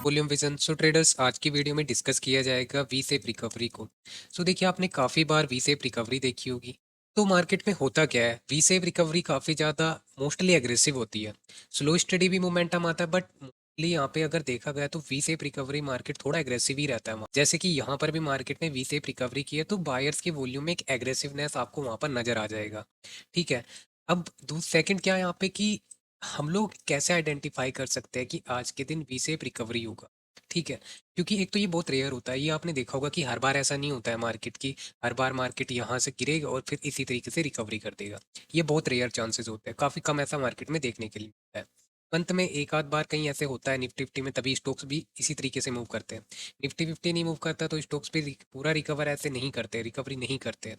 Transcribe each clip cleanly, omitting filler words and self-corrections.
Volume vision. सो traders, आज की video में डिस्कस किया जाएगा वी शेप रिकवरी को। सो देखिए, आपने काफ़ी बार वी शेप रिकवरी देखी होगी। तो मार्केट में होता क्या है, वी शेप रिकवरी काफ़ी ज़्यादा मोस्टली एग्रेसिव होती है। स्लो स्टडी भी मोमेंटम आता है, बट मोस्टली यहाँ पे अगर देखा गया तो वी शेप रिकवरी मार्केट थोड़ा एग्रेसिव ही रहता है। जैसे कि यहाँ पर भी मार्केट ने वी शेप रिकवरी की है, तो बायर्स के वॉल्यूम में एक एग्रेसिवनेस आपको वहाँ पर नजर आ जाएगा। ठीक है। अब सेकंड क्या है यहाँ पे कि हम लोग कैसे आइडेंटिफाई कर सकते हैं कि आज के दिन वी शेप रिकवरी होगा। ठीक है। क्योंकि एक तो ये बहुत रेयर होता है, ये आपने देखा होगा कि हर बार ऐसा नहीं होता है मार्केट की। हर बार मार्केट यहाँ से गिरेगा और फिर इसी तरीके से रिकवरी कर देगा। ये बहुत रेयर चांसेस होते हैं, काफ़ी कम ऐसा मार्केट में देखने के लिए मिलता है। अंत में एक आध बार कहीं ऐसे होता है निफ्टी फिफ्टी में, तभी स्टॉक्स भी इसी तरीके से मूव करते हैं। निफ्टी फिफ्टी नहीं मूव करता तो स्टॉक्स भी पूरा रिकवर ऐसे नहीं करते, रिकवरी नहीं करते।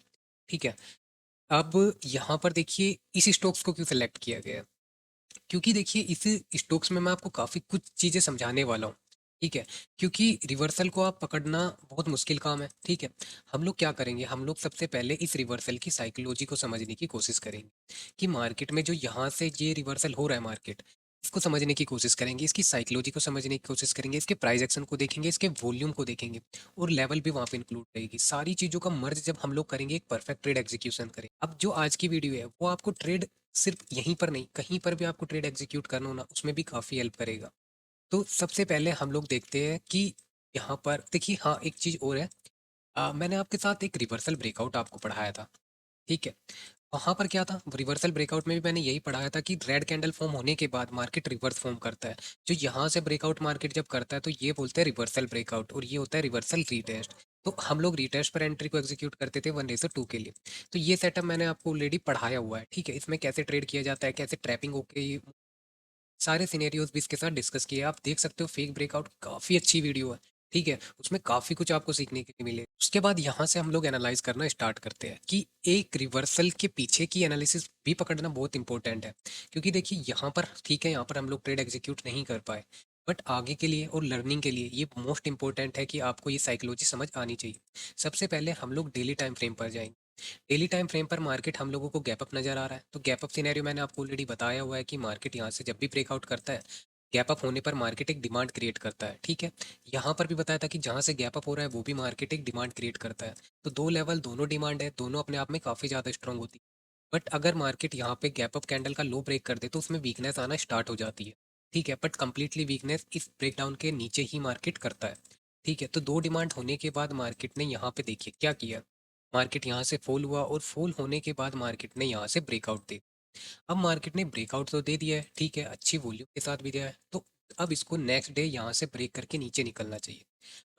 ठीक है। अब यहाँ पर देखिए, इस स्टॉक्स को क्यों सिलेक्ट किया गया है। क्योंकि देखिए, इस स्टोक्स में मैं आपको काफ़ी कुछ चीज़ें समझाने वाला हूँ। ठीक है। क्योंकि रिवर्सल को आप पकड़ना बहुत मुश्किल काम है। ठीक है। हम लोग क्या करेंगे, हम लोग सबसे पहले इस रिवर्सल की साइकोलॉजी को समझने की कोशिश करेंगे कि मार्केट में जो यहाँ से ये रिवर्सल हो रहा है मार्केट, इसको समझने की कोशिश करेंगे, इसकी साइकोलॉजी को समझने की कोशिश करेंगे, इसके प्राइस एक्शन को देखेंगे, इसके वॉल्यूम को देखेंगे, और लेवल भी वहाँ पे इंक्लूड रहेगी। सारी चीज़ों का मर्ज जब हम लोग करेंगे, एक परफेक्ट ट्रेड एग्जीक्यूशन करें। अब जो आज की वीडियो है वो आपको ट्रेड सिर्फ यहीं पर नहीं, कहीं पर भी आपको ट्रेड एग्जीक्यूट करना हो ना, उसमें भी काफ़ी हेल्प करेगा। तो सबसे पहले हम लोग देखते हैं कि यहाँ पर देखिए, हाँ एक चीज़ और है। मैंने आपके साथ एक रिवर्सल ब्रेकआउट आपको पढ़ाया था। ठीक है। वहाँ पर क्या था, रिवर्सल ब्रेकआउट में भी मैंने यही पढ़ाया था कि रेड कैंडल फॉर्म होने के बाद मार्केट रिवर्स फॉर्म करता है। जो यहाँ से ब्रेकआउट मार्केट जब करता है तो ये बोलते हैं रिवर्सल ब्रेकआउट, और ये होता है रिवर्सल रीटेस्ट। तो हम लोग रीटेस्ट पर एंट्री को एग्जीक्यूट करते थे 1:2 के लिए। तो ये सेटअप मैंने आपको ऑलरेडी पढ़ाया हुआ है। ठीक है। इसमें कैसे ट्रेड किया जाता है, कैसे ट्रैपिंग होके सारे सिनेरियोज भी इसके साथ डिस्कस किए। आप देख सकते हो, फेक ब्रेकआउट काफ़ी अच्छी वीडियो है। ठीक है। उसमें काफ़ी कुछ आपको सीखने के लिए मिले। उसके बाद यहाँ से हम लोग एनालाइज करना स्टार्ट करते हैं कि एक रिवर्सल के पीछे की एनालिसिस भी पकड़ना बहुत इंपॉर्टेंट है। क्योंकि देखिए, यहाँ पर ठीक है, यहाँ पर हम लोग ट्रेड एग्जीक्यूट नहीं कर पाए, बट आगे के लिए और लर्निंग के लिए ये मोस्ट इंपॉर्टेंट है कि आपको ये साइकोलॉजी समझ आनी चाहिए। सबसे पहले हम लोग डेली टाइम फ्रेम पर जाएंगे। डेली टाइम फ्रेम पर मार्केट हम लोगों को गैप अप नजर आ रहा है, तो गैप अप सिनेरियो मैंने आपको ऑलरेडी बताया हुआ है कि मार्केट यहाँ से जब भी ब्रेकआउट करता है, गैप अप होने पर मार्केट एक डिमांड क्रिएट करता है। ठीक है। यहाँ पर भी बताया था कि जहाँ से गैप अप हो रहा है वो भी मार्केट एक डिमांड क्रिएट करता है। तो दो लेवल, दोनों डिमांड है, दोनों अपने आप में काफ़ी ज़्यादा स्ट्रांग होती है। बट अगर मार्केट यहाँ पे गैप अप कैंडल का लो ब्रेक कर दे तो उसमें वीकनेस आना स्टार्ट हो जाती है। ठीक है। बट कंप्लीटली वीकनेस इस ब्रेकडाउन के नीचे ही मार्केट करता है। ठीक है। तो दो डिमांड होने के बाद मार्केट ने यहाँ पे देखिए क्या किया। मार्केट यहाँ से फॉल हुआ, और फॉल होने के बाद मार्केट ने यहाँ से ब्रेकआउट दे। अब मार्केट ने ब्रेकआउट तो दे दिया है, ठीक है, अच्छी वॉल्यूम के साथ भी दिया है, तो अब इसको नेक्स्ट डे यहाँ से ब्रेक करके नीचे निकलना चाहिए।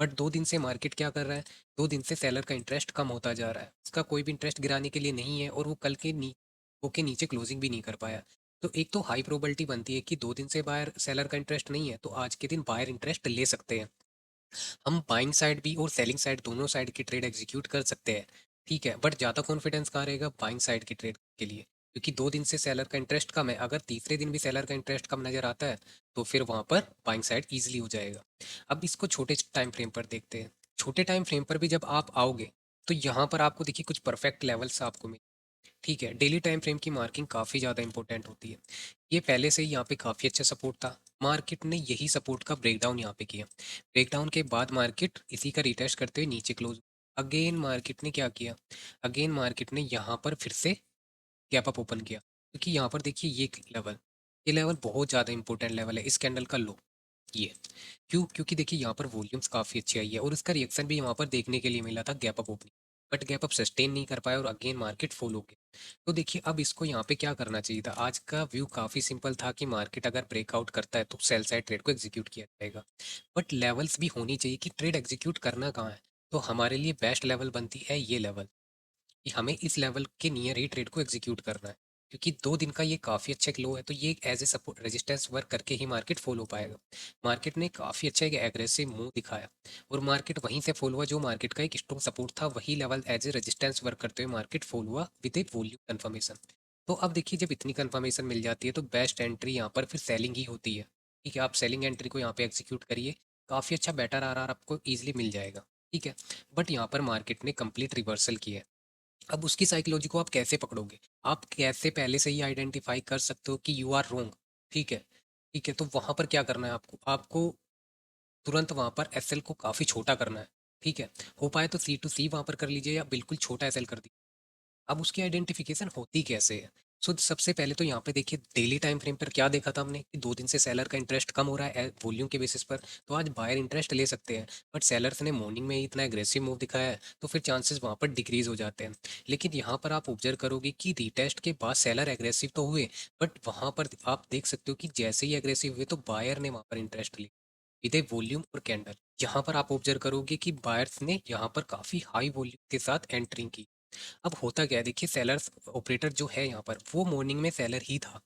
बट 2 दिन से मार्केट क्या कर रहा है, 2 दिन से सेलर का इंटरेस्ट कम होता जा रहा है, उसका कोई भी इंटरेस्ट गिराने के लिए नहीं है, और वो कल के होके नीचे क्लोजिंग भी नहीं कर पाया। तो एक तो हाई प्रोबेबिलिटी बनती है कि 2 दिन से बायर सेलर का इंटरेस्ट नहीं है, तो आज के दिन बायर इंटरेस्ट ले सकते हैं। हम बाइंग साइड भी और सेलिंग साइड दोनों साइड की ट्रेड एग्जीक्यूट कर सकते हैं। ठीक है। बट ज़्यादा कॉन्फिडेंस कहाँ रहेगा, बाइंग साइड की ट्रेड के लिए, क्योंकि 2 दिन से सेलर का इंटरेस्ट कम है। अगर तीसरे दिन भी सेलर का इंटरेस्ट कम नज़र आता है तो फिर वहाँ पर बाइंग साइड ईजिली हो जाएगा। अब इसको छोटे टाइम फ्रेम पर देखते हैं। छोटे टाइम फ्रेम पर भी जब आप आओगे तो यहाँ पर आपको देखिए कुछ परफेक्ट लेवल्स आपको मिले। ठीक है। डेली टाइम फ्रेम की मार्किंग काफ़ी ज़्यादा इंपॉर्टेंट होती है। ये पहले से ही यहाँ पे काफ़ी अच्छा सपोर्ट था, मार्केट ने यही सपोर्ट का ब्रेकडाउन यहाँ पे किया। ब्रेकडाउन के बाद मार्केट इसी का रिटेस्ट करते हुए नीचे क्लोज। अगेन मार्केट ने क्या किया, अगेन मार्केट ने यहाँ पर फिर से गैप अप ओपन किया, क्योंकि यहाँ पर देखिए ये लेवल बहुत ज़्यादा इंपॉर्टेंट लेवल है, इस कैंडल का लो। ये क्यों, क्योंकि देखिए यहाँ पर वॉल्यूम्स काफ़ी अच्छी आई है, और इसका रिएक्शन भी यहाँ पर देखने के लिए मिला था gap up opening. But gap up sustain नहीं कर पाया और अगेन मार्केट फॉल हो गया। तो देखिए, अब इसको यहाँ पे क्या करना चाहिए था। आज का व्यू काफ़ी सिंपल था कि मार्केट अगर ब्रेकआउट करता है तो सेल साइड ट्रेड को एग्जीक्यूट किया जाएगा। बट लेवल्स भी होनी चाहिए कि ट्रेड एग्जीक्यूट करना कहाँ है। तो हमारे लिए बेस्ट लेवल बनती है ये लेवल, कि हमें इस लेवल के नियर ही ट्रेड को एग्जीक्यूट करना है। क्योंकि 2 दिन का ये काफ़ी अच्छा एक लो है, तो ये एक as a support resistance work करके ही मार्केट फॉलो पाएगा। मार्केट ने काफ़ी अच्छा एक एग्रेसिव मूव दिखाया, और मार्केट वहीं से फॉलो हुआ, जो मार्केट का एक स्ट्रॉन्ग सपोर्ट था वही level as a resistance work करते हुए मार्केट फॉलो हुआ विद ए वॉल्यूम कन्फर्मेशन। तो अब देखिए, जब इतनी कन्फर्मेशन मिल जाती है तो बेस्ट एंट्री यहाँ पर फिर सेलिंग ही होती है। ठीक है। आप सेलिंग एंट्री को यहाँ पे एग्जीक्यूट करिए, काफ़ी अच्छा बेटर आर आपको ईजिली मिल जाएगा। ठीक है। बट यहाँ पर मार्केट ने कंप्लीट रिवर्सल किया है। अब उसकी साइकोलॉजी को आप कैसे पकड़ोगे, आप कैसे पहले से ही आइडेंटिफाई कर सकते हो कि यू आर रोंग। ठीक है। ठीक है। तो वहां पर क्या करना है आपको, आपको तुरंत वहाँ पर एसएल को काफ़ी छोटा करना है। ठीक है, हो पाए तो सी टू सी वहाँ पर कर लीजिए या बिल्कुल छोटा एसएल कर दीजिए। अब उसकी आइडेंटिफिकेशन होती कैसे है? सो सबसे पहले तो यहाँ पे देखिए डेली टाइम फ्रेम पर क्या देखा था हमने कि 2 दिन से सेलर का इंटरेस्ट कम हो रहा है वॉल्यूम के बेसिस पर, तो आज बायर इंटरेस्ट ले सकते हैं। बट सेलर्स ने मॉर्निंग में ही इतना एग्रेसिव मूव दिखाया है तो फिर चांसेस वहाँ पर डिक्रीज हो जाते हैं। लेकिन यहाँ पर आप ऑब्जर्व करोगे कि रीटेस्ट के बाद सेलर एग्रेसिव तो हुए, बट वहाँ पर आप देख सकते हो कि जैसे ही एग्रेसिव हुए तो बायर ने वहाँ पर इंटरेस्ट लिया विद वॉल्यूम और कैंडल। यहाँ पर आप ऑब्जर्व करोगे कि बायर्स ने यहाँ पर काफ़ी हाई वॉल्यूम के साथ एंट्रिंग की। अब होता क्या है देखिए, सेलर्स ऑपरेटर जो है यहाँ पर वो मॉर्निंग में सेलर ही था।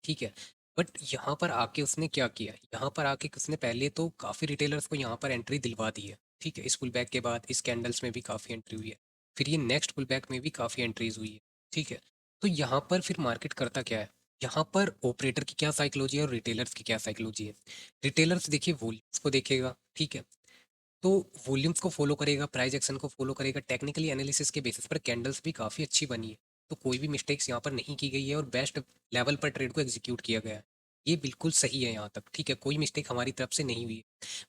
ठीक है, बट यहाँ पर आके उसने क्या किया, यहाँ पर आके उसने पहले तो काफ़ी रिटेलर्स को यहाँ पर एंट्री दिलवा दी है। ठीक है, इस पुल बैक के बाद इस कैंडल्स में भी काफ़ी एंट्री हुई है, फिर ये नेक्स्ट पुल बैक में भी काफ़ी एंट्रीज हुई है। ठीक है, तो यहाँ पर फिर मार्केट करता क्या है, यहाँ पर ऑपरेटर की क्या साइकोलॉजी है और रिटेलर्स की क्या साइकोलॉजी है। रिटेलर्स देखिए वॉल्यूम्स को देखेगा। ठीक है, तो वॉल्यूम्स को फॉलो करेगा, प्राइस एक्शन को फॉलो करेगा, टेक्निकली एनालिसिस के बेसिस पर कैंडल्स भी काफ़ी अच्छी बनी है। तो कोई भी मिस्टेक्स यहाँ पर नहीं की गई है और बेस्ट लेवल पर ट्रेड को एग्जीक्यूट किया गया है। ये बिल्कुल सही है यहाँ तक। ठीक है, कोई मिस्टेक हमारी तरफ से नहीं हुई है,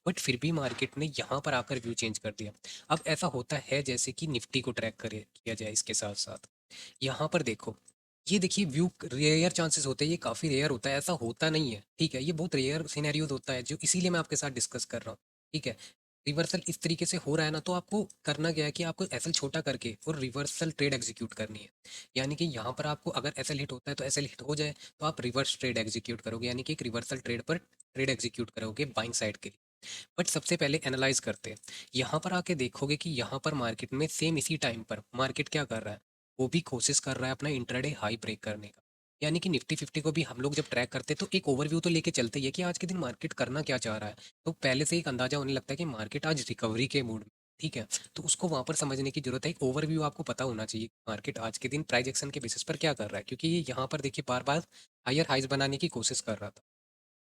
बट फिर भी मार्केट ने यहाँ पर आकर व्यू चेंज कर दिया। अब ऐसा होता है जैसे कि निफ्टी को ट्रैक करे किया जाए इसके साथ साथ। यहाँ पर देखो, ये देखिए व्यू रेयर चांसेस होते हैं, ये काफ़ी रेयर होता है, ऐसा होता नहीं है। ठीक है, ये बहुत रेयर सिनेरियोज होता है जो इसीलिए मैं आपके साथ डिस्कस कर रहा हूँ। ठीक है, रिवर्सल इस तरीके से हो रहा है ना, तो आपको करना क्या है कि आपको एसएल छोटा करके और रिवर्सल ट्रेड एग्जीक्यूट करनी है। यानी कि यहाँ पर आपको अगर एसएल हिट होता है तो एसएल हिट हो जाए तो आप रिवर्स ट्रेड एग्जीक्यूट करोगे, यानी कि एक रिवर्सल ट्रेड पर ट्रेड एग्जीक्यूट करोगे बाइंग साइड के लिए। बट सबसे पहले एनालाइज करते हैं। यहाँ पर आके देखोगे कि यहाँ पर मार्केट में सेम इसी टाइम पर मार्केट क्या कर रहा है, वो भी कोशिश कर रहा है अपना इंट्राडे हाई ब्रेक करने का। यानी कि निफ्टी फिफ्टी को भी हम लोग जब ट्रैक करते हैं तो एक ओवरव्यू तो लेके चलते ही है कि आज के दिन मार्केट करना क्या चाह रहा है। तो पहले से एक अंदाजा होने लगता है कि मार्केट आज रिकवरी के मूड में। ठीक है, तो उसको वहां पर समझने की जरूरत है, एक ओवरव्यू आपको पता होना चाहिए मार्केट आज के दिन प्राइस एक्शन के बेसिस पर क्या कर रहा है, क्योंकि ये यहाँ पर देखिए बार बार हायर हाइज बनाने की कोशिश कर रहा था।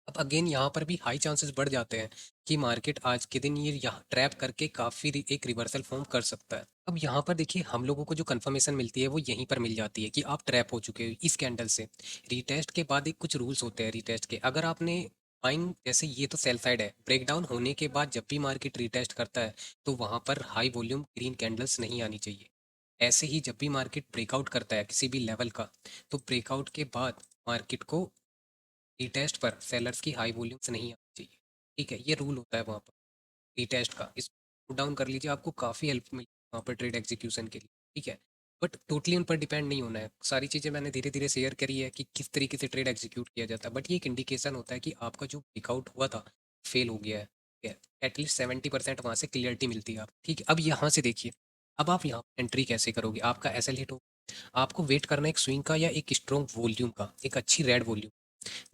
अब अगेन यहाँ पर भी हाई चांसेस बढ़ जाते हैं कि मार्केट आज के दिन ये यहाँ ट्रैप करके काफ़ी एक रिवर्सल फॉर्म कर सकता है। अब यहाँ पर देखिए हम लोगों को जो कंफर्मेशन मिलती है वो यहीं पर मिल जाती है कि आप ट्रैप हो चुके हो इस कैंडल से। रीटेस्ट के बाद एक कुछ रूल्स होते हैं रीटेस्ट के, अगर आपने बाइंग, जैसे ये तो सेल साइड है, ब्रेकडाउन होने के बाद जब भी मार्केट रीटेस्ट करता है तो वहाँ पर हाई वॉल्यूम ग्रीन कैंडल्स नहीं आनी चाहिए। ऐसे ही जब भी मार्केट ब्रेकआउट करता है किसी भी लेवल का, तो ब्रेकआउट के बाद मार्केट को रीटेस्ट पर सेलर्स की हाई वॉल्यूम्स नहीं आनी चाहिए। ठीक है, ये रूल होता है वहाँ पर रीटेस्ट का, इस डाउन कर लीजिए, आपको काफ़ी हेल्प मिली वहाँ पर ट्रेड एग्जीक्यूशन के लिए। ठीक है, बट टोटली उन पर डिपेंड नहीं होना है। सारी चीज़ें मैंने धीरे धीरे शेयर करी है कि किस तरीके से ट्रेड एग्जीक्यूट किया जाता है, बट ये एक इंडिकेशन होता है कि आपका जो ब्रेकआउट हुआ था फेल हो गया है। ठीक है, एटलीस्ट 70% वहाँ से क्लियरिटी मिलती है आप। ठीक है, अब यहाँ से देखिए, अब आप यहाँ एंट्री कैसे करोगे, आपका एसएल हिट हो, आपको वेट करना है एक स्विंग का या एक स्ट्रॉन्ग वॉल्यूम का, एक अच्छी रेड वॉल्यूम।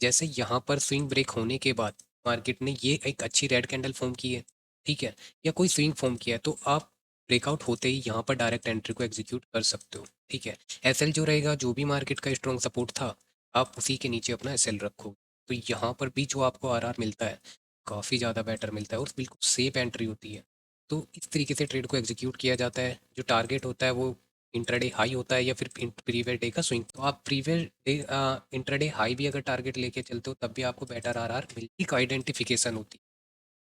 जैसे यहाँ पर स्विंग ब्रेक होने के बाद मार्केट ने ये एक अच्छी रेड कैंडल फॉर्म की है। ठीक है, या कोई स्विंग फॉर्म किया है, तो आप ब्रेकआउट होते ही यहाँ पर डायरेक्ट एंट्री को एग्जीक्यूट कर सकते हो। ठीक है, एसएल जो रहेगा, जो भी मार्केट का स्ट्रॉन्ग सपोर्ट था, आप उसी के नीचे अपना एसएल रखो। तो यहाँ पर भी जो आपको आरआर मिलता है काफ़ी ज़्यादा बेटर मिलता है और बिल्कुल सेफ एंट्री होती है। तो इस तरीके से ट्रेड को एग्जीक्यूट किया जाता है। जो टारगेट होता है वो इंट्राडे हाई होता है या फिर प्रीवियस डे का स्विंग। तो आप प्रीवियस डे इंट्राडे हाई भी अगर टारगेट लेके चलते हो तब भी आपको बेटर आरआर मिलती, एक आइडेंटिफिकेशन होती है।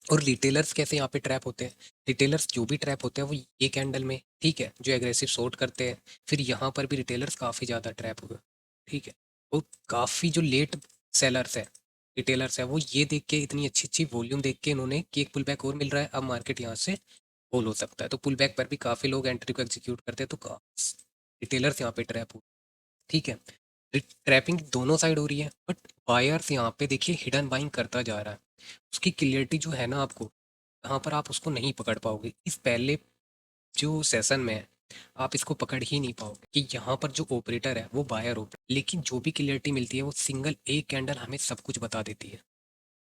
और रिटेलर्स कैसे यहाँ पे ट्रैप होते हैं, रिटेलर्स जो भी ट्रैप होते हैं वो ये कैंडल में, ठीक है, जो एग्रेसिव शॉर्ट करते हैं, फिर यहाँ पर भी रिटेलर्स काफ़ी ज़्यादा ट्रैप हुए। ठीक है, और काफ़ी जो लेट सेलर्स है, रिटेलर्स है, वो ये देख के इतनी अच्छी अच्छी वॉल्यूम देख के इन्होंने कि एक पुल बैक और मिल रहा है, अब मार्केट यहाँ से होल हो सकता है, तो पुल बैक पर भी काफ़ी लोग एंट्री को एग्जीक्यूट करते हैं, तो रिटेलर्स यहाँ पे ट्रैप हो। ठीक है, ट्रैपिंग दोनों साइड हो रही है, बट बायर्स यहाँ पे देखिए हिडन बाइंग करता जा रहा है। उसकी क्लियरिटी जो है ना आपको, यहाँ पर आप उसको नहीं पकड़ पाओगे, इस पहले जो सेशन में है आप इसको पकड़ ही नहीं पाओगे कि यहाँ पर जो ऑपरेटर है वो बायर ऑपरेटर, लेकिन जो भी क्लियरिटी मिलती है वो सिंगल एक कैंडल हमें सब कुछ बता देती है।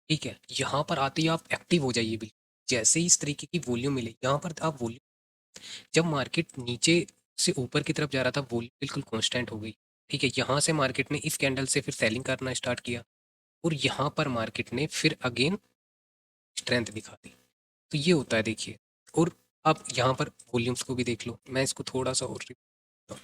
ठीक है, यहाँ पर आते ही आप एक्टिव हो जाइए बिल्कुल, जैसे ही इस तरीके की वॉल्यूम मिले यहाँ पर आप वॉल्यूम, जब मार्केट नीचे से ऊपर की तरफ जा रहा था वॉल्यूम बिल्कुल कांस्टेंट हो गई। ठीक है, यहाँ से मार्केट ने इस कैंडल से फिर सेलिंग करना स्टार्ट किया और यहाँ पर मार्केट ने फिर अगेन स्ट्रेंथ दिखा दी। तो ये होता है देखिए। और आप यहाँ पर वॉल्यूम्स को भी देख लो, मैं इसको थोड़ा सा और repeat करता हूँ।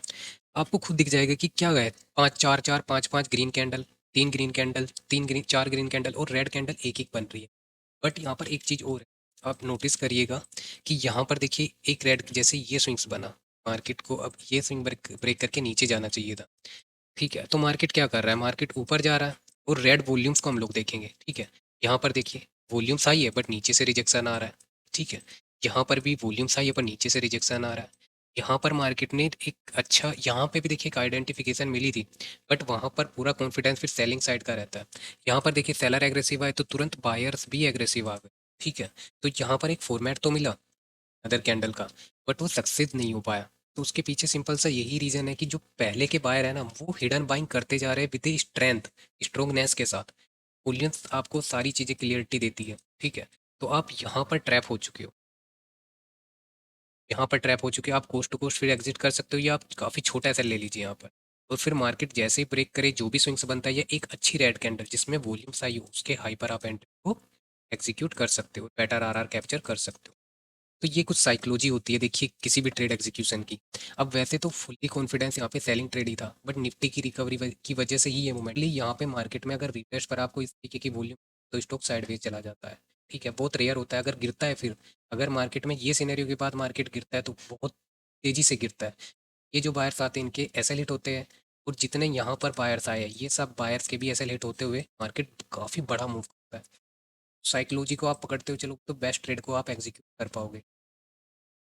आपको खुद दिख जाएगा कि क्या गए, पाँच चार चार पाँच पाँच ग्रीन कैंडल, तीन ग्रीन कैंडल, तीन ग्रीन, चार ग्रीन कैंडल और रेड कैंडल एक एक बन रही है। बट यहाँ पर एक चीज़ और है, आप नोटिस करिएगा कि यहाँ पर देखिए एक रेड जैसे ये स्विंग्स बना, मार्केट को अब ये स्विंग ब्रेक ब्रेक करके नीचे जाना चाहिए था। ठीक है, तो मार्केट क्या कर रहा है, मार्केट ऊपर जा रहा है और रेड वॉल्यूम्स को हम लोग देखेंगे। ठीक है, यहाँ पर देखिए वॉल्यूम्स हाई है बट नीचे से रिजेक्शन आ रहा है। ठीक है, यहाँ पर भी वॉल्यूम्स हाई है पर नीचे से रिजेक्शन आ रहा है। यहाँ पर मार्केट ने एक अच्छा, यहाँ पे भी देखिए एक आइडेंटिफिकेशन मिली थी, बट वहाँ पर पूरा कॉन्फिडेंस फिर सेलिंग साइड का रहता है। यहाँ पर देखिए सेलर एग्रेसिव आए तो तुरंत बायर्स भी एग्रेसिव आ गए। ठीक है, तो यहाँ पर एक फॉर्मेट तो मिला अदर कैंडल का, बट वो सक्सेस नहीं हो पाया। तो उसके पीछे सिंपल सा यही रीजन है कि जो पहले के बायर है ना, वो हिडन बाइंग करते जा रहे हैं विद स्ट्रेंथ, स्ट्रोंगनेस के साथ। बुलियंस आपको सारी चीज़ें क्लियरिटी देती है। ठीक है, तो आप यहाँ पर ट्रैप हो चुके हो, यहाँ पर ट्रैप हो चुके हो, आप कोस्ट टू कोस्ट फिर एग्जिट कर सकते हो या आप काफ़ी छोटा ऐसा ले लीजिए यहाँ पर। और फिर मार्केट जैसे ही ब्रेक करे, जो भी स्विंग्स बनता है या एक अच्छी रेड कैंडल जिसमें वॉल्यूम्स आई हो, उसके हाई पर आप एंट्री को एग्जीक्यूट कर सकते हो, बेटर आरआर कैप्चर कर सकते हो। तो ये कुछ साइकोलॉजी होती है देखिए किसी भी ट्रेड एग्जीक्यूशन की। अब वैसे तो फुल्ली कॉन्फिडेंस यहाँ पे सेलिंग ट्रेड ही था, बट निफ्टी की रिकवरी की वजह से ही ये मूवमेंट ली। यहाँ पे मार्केट में अगर रिफ्रेश पर आपको इस तरीके की वॉल्यूम, तो स्टॉक साइडवेज चला जाता है। ठीक है, बहुत रेयर होता है अगर गिरता है। फिर अगर मार्केट में ये सिनेरियो के बाद मार्केट गिरता है तो बहुत तेजी से गिरता है। ये जो बायर्स आते हैं इनके एसएल हिट होते हैं, और जितने यहाँ पर बायर्स आए हैं ये सब बायर्स के भी एसएल हिट होते हुए मार्केट काफ़ी बड़ा मूव करता है। साइकोलॉजी को आप पकड़ते हो चलो तो बेस्ट ट्रेड को आप एग्जीक्यूट कर पाओगे।